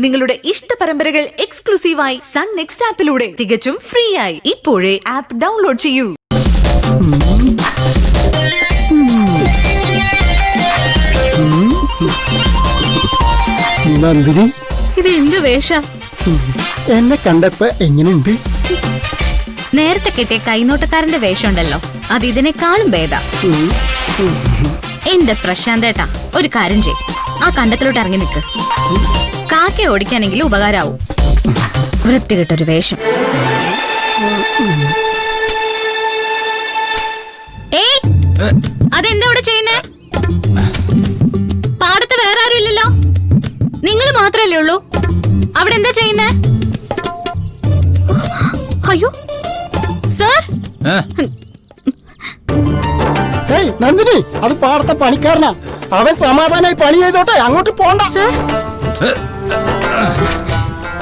നിങ്ങളുടെ ഇഷ്ട പരമ്പരകൾ എക്സ്ക്ലൂസീവായി സൺ നെക്സ്റ്റ് ആപ്പിലൂടെ തികച്ചും ഫ്രീ ആയി ഇപ്പോഴേ ആപ്പ് ഡൗൺലോഡ് ചെയ്യൂ. നന്ദിനി, ഇത് എന്ത് വേഷ? എന്നെ കണ്ടപ്പോ എങ്ങനെയുണ്ട്? നേരത്തെ കിട്ടിയ കൈനോട്ടക്കാരന്റെ വേഷമുണ്ടല്ലോ, അത് ഇതിനേക്കാളും ഭേദ. എന്റെ പ്രശാന്തേട്ടാ, ഒരു കാര്യം ചെയ്, ആ കണ്ടത്തിലോട്ട് ഇറങ്ങി നിൽക്ക്. കാക്കയെ ഓടിക്കാനെങ്കിലും ഉപകാരാവും. വൃത്തികെട്ടൊരു വേഷം. ഏയ്, അതെന്താ ഇവിടെ ചെയ്യുന്നേ? പാടത്ത് വേറെ ആരും ഇല്ലല്ലോ, നിങ്ങൾ മാത്രല്ലേ ഉള്ളൂ. അവിടെ എന്താ ചെയ്യുന്നേ? അയ്യോ സർ. നന്ദിനി, അത് പാടത്തെ പണിക്കാരനാ. അവൻ സമാധാനായി പണി ചെയ്തോട്ടെ, അങ്ങോട്ട് പോണ്ട.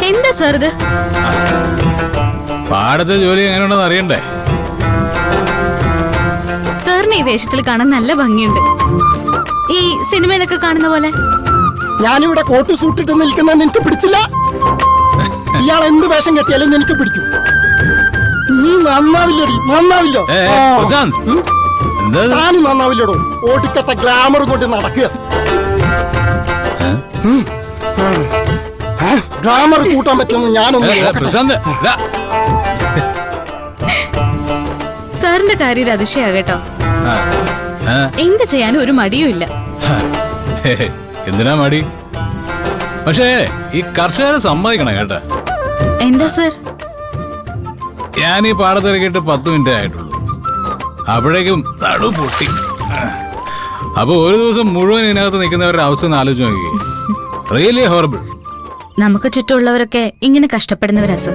എന്താ സർ ഇത്? പാടത്തെ ജോലി എങ്ങനെയുണ്ടെന്ന് അറിയണ്ടേ? സാറിന് ഈ വേഷത്തിൽ കാണാൻ നല്ല ഭംഗിയുണ്ട്. ഈ സിനിമയിലൊക്കെ കാണുന്ന പോലെ. ഞാനിവിടെ കോട്ട് സൂട്ടിട്ട് നിൽക്കുന്ന നിനക്ക് പിടിച്ചില്ല? ഇയാൾ എന്ത് വേഷം കെട്ടിയാലും നിനക്ക് പിടിക്കും. നീ നന്നാവില്ലടി, നന്നാവില്ലോ. താനും നന്നാവില്ലടോ. ഓടിക്കത്തെ ഗ്ലാമർ കൊണ്ട് നടക്കുക. ഗ്ലാമർ കൂട്ടാൻ പറ്റുമെന്ന് ഞാനൊന്നും. സാറിന്റെ കാര്യം അതിശയാകട്ടോ. എന്ത് ചെയ്യാനും ഒരു മടിയും ഇല്ല. എന്തിനാ മടി? പക്ഷേ ഈ കർഷകരെ സമ്മതിക്കണം കേട്ടാ. എന്താ സർ? ഞാൻ ഈ പാടത്തിറക്കിയിട്ട് 10 മിനിറ്റേ ആയിട്ടുള്ളൂ. അപ്പോഴേക്കും നടു പൊട്ടി. അപ്പൊ ഒരു ദിവസം മുഴുവൻ ഇതിനകത്ത് നിൽക്കുന്നവരുടെ അവസ്ഥ ഒന്ന് ആലോചിച്ച് നോക്കി. Really horrible. നമുക്ക് ചുറ്റുമുള്ളവരൊക്കെ ഇങ്ങനെ കഷ്ടപ്പെടുന്നവരാ സർ.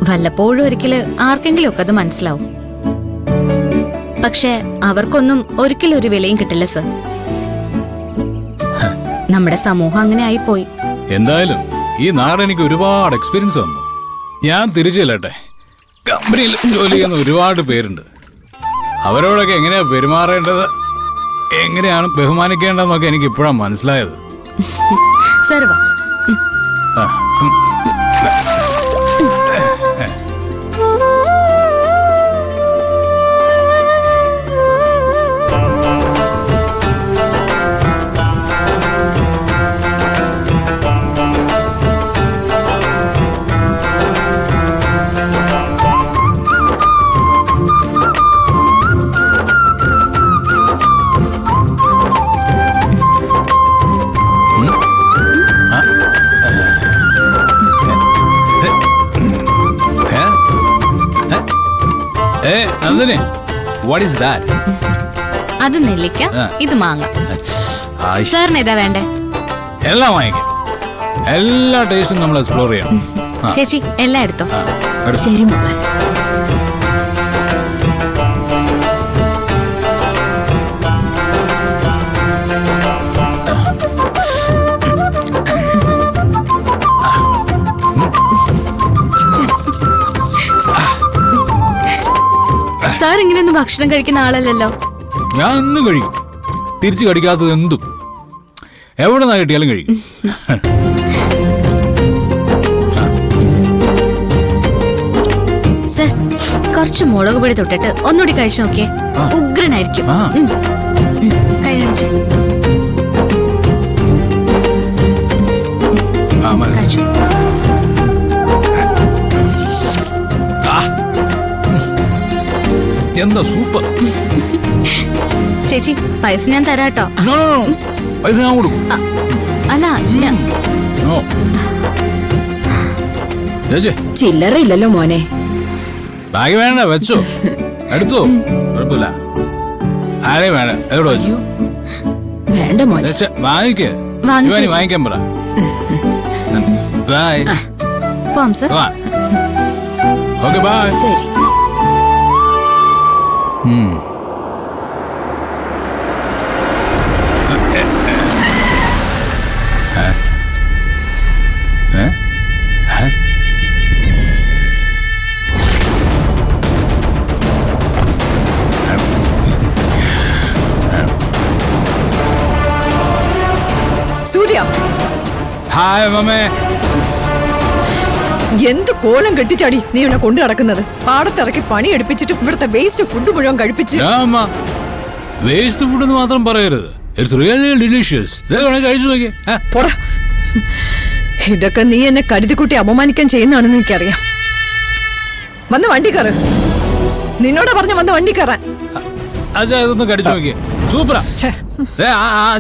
വല്ലപ്പോഴും ഒരിക്കല് ആർക്കെങ്കിലും ഒക്കെ അത് മനസ്സിലാവും. പക്ഷെ അവർക്കൊന്നും ഒരിക്കലും ഒരു വിലയും കിട്ടില്ല സർ. നമ്മുടെ സമൂഹം അങ്ങനെ ആയിപ്പോയി. എന്തായാലും ഈ നാട് എനിക്ക് ഒരുപാട് എക്സ്പീരിയൻസ് തന്നു. ഞാൻ തിരിച്ചു ചെല്ലട്ടെ. കമ്പനിയിൽ ജോലി ചെയ്യുന്ന ഒരുപാട് പേരുണ്ട്. അവരോടൊക്കെ എങ്ങനെയാ പെരുമാറേണ്ടത്, എങ്ങനെയാണ് ബഹുമാനിക്കേണ്ടതെന്നൊക്കെ എനിക്ക് ഇപ്പോഴാണ് മനസ്സിലായത്. സർ വാ. Nandini, what is that? അത് നെല്ലിക്ക, ഇത് മാങ്ങ. സാറിന് ഏതാ വേണ്ടേ? എല്ലാം വാങ്ങിക്കാം. എല്ലാ ടേസ്റ്റും നമ്മൾ എക്സ്പ്ലോർ ചെയ്യണം. ചേച്ചി എല്ലാം എടുത്തോ. ശരി മോളെ. സാർ ഇങ്ങനെയൊന്നും ഭക്ഷണം കഴിക്കുന്ന ആളല്ലല്ലോ. ഞാൻ എന്നും കഴിക്കും. തിരിച്ചു കടിക്കാത്തത് എന്തും എവിടെ നിന്ന് കിട്ടിയാലും കഴിക്കും. സർ, കുറച്ച് മുളക് പൊടി തൊട്ടിട്ട് ഒന്നുകൂടി കഴിച്ചു നോക്കിയേ. ഉഗ്രനായിരിക്കും. കൈ കാണിച്ച് കഴിച്ചു. എന്താ സൂപ്പർ. ചേച്ചി പൈസ ഞാൻ തരാട്ടോ. പൈസ ഞാൻ കൊടുക്കും. അല്ല ചില്ലറ ഇല്ലല്ലോ മോനെ. ബാഗ് വേണ്ട, വെച്ചോ, എടുത്തോ, കുഴപ്പമില്ല. ആരെയും വേണ്ട, എവിടെ വെച്ചു? വേണ്ട മോനെ. വാങ്ങിക്കേ, വാങ്ങിക്കാൻ പറ. ബൈ. പോം സർ. Okay bye. ശരി. ഹായ് മമ്മേ. എന്ത് കോലം കെട്ടിച്ചാടി നീ ഇവനെ കൊണ്ടു നടക്കുന്നത്? പാടത്തിറക്കി പണി എടുപ്പിച്ചിട്ട് ഇവിടുത്തെ വേസ്റ്റ് ഫുഡ് മുഴുവൻ കഴിപ്പിച്ച്. വേസ്റ്റ് ഫുഡ് എന്ന് മാത്രം പറയരുത്. It's really delicious. കഴിച്ചു നോക്കി. പോടാ. ഇതൊക്കെ നീ എന്നെ കരുതിക്കുട്ടി അപമാനിക്കാൻ ചെയ്യുന്നതാണെന്ന് എനിക്കറിയാം. വന്ന് വണ്ടി കയറ്. നിന്നോടാ പറഞ്ഞ വന്ന് വണ്ടി കയറാൻ. അച്ഛാ ഇതൊന്ന് കടിച്ചു നോക്കിയേ. സൂപ്പറാ.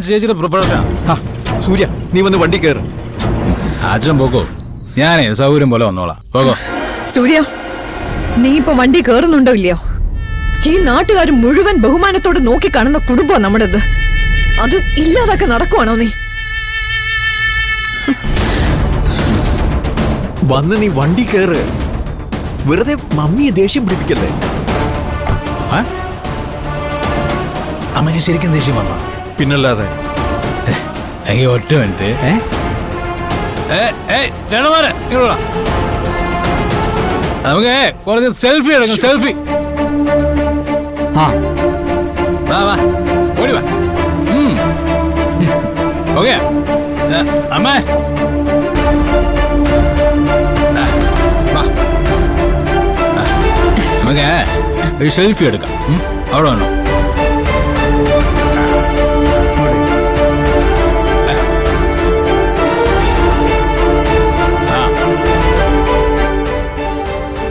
ചേച്ചിയുടെ പ്രിപ്പറേഷൻ. സൂര്യ നീ വന്ന് വണ്ടി കയറ്. അച്ഛൻ പോക്കോ, ഞാനേ സൗകര്യം പോലെ വന്നോളാം. പോകോ. സൂര്യ, നീ ഇപ്പൊ വണ്ടി കയറുന്നുണ്ടോ ഇല്ലയോ? ഈ നാട്ടുകാർ മുഴുവൻ ബഹുമാനത്തോടെ നോക്കി കാണുന്ന കുടുംബം നമ്മുടേത്. അത് ഇല്ലാതൊക്കെ നടക്കുവാണോ നീ? വന്ന് നീ വണ്ടി കയറ്. വെറുതെ മമ്മിയെ ദേഷ്യം പിടിപ്പിക്കല്ലേ. അമ്മയ്ക്ക് ശരിക്കും ദേഷ്യം വന്നോ? പിന്നല്ലാതെ. എനിക്ക് ഒറ്റ മിനിറ്റ്. നമുക്ക് കുറച്ച് സെൽഫി എടുക്കാം. സെൽഫി. ഓടി വാ. ഓക്കെ അമ്മേ. നമുക്ക് ഒരു സെൽഫി എടുക്കാം. അവിടെ വന്നോ.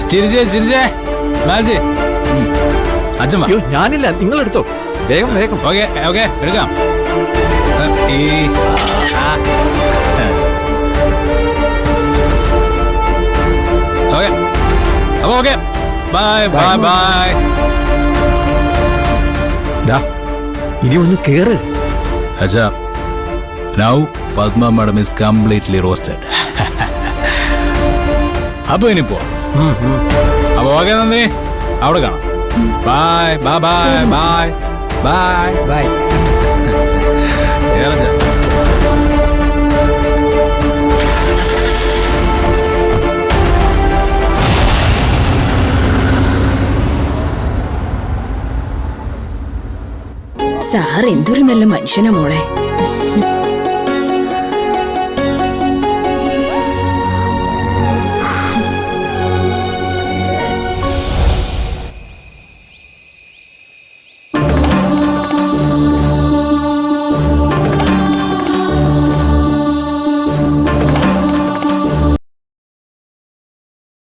ചിരിച്ചേ ചിരിച്ചേ. അച്ഛൻ അയ്യോ ഞാനില്ല, നിങ്ങൾ എടുത്തോ. വേഗം വേഗം. ഓക്കെ ഓക്കെ എടുക്കാം. ഓക്കെ അപ്പൊ ഓക്കെ ബൈ ബൈ ബൈ. ഇനി ഒന്ന് കേറ്. അച്ഛാ now Padma madam is completely roasted. അപ്പൊ ഇനിപ്പോ അപ്പൊ ഓക്കെ നന്ദിനി, അവിടെ കാണാം. Bye bye bye bye bye bye. Sir എന്തൊരു നല്ല മനുഷ്യനാ മോളെ.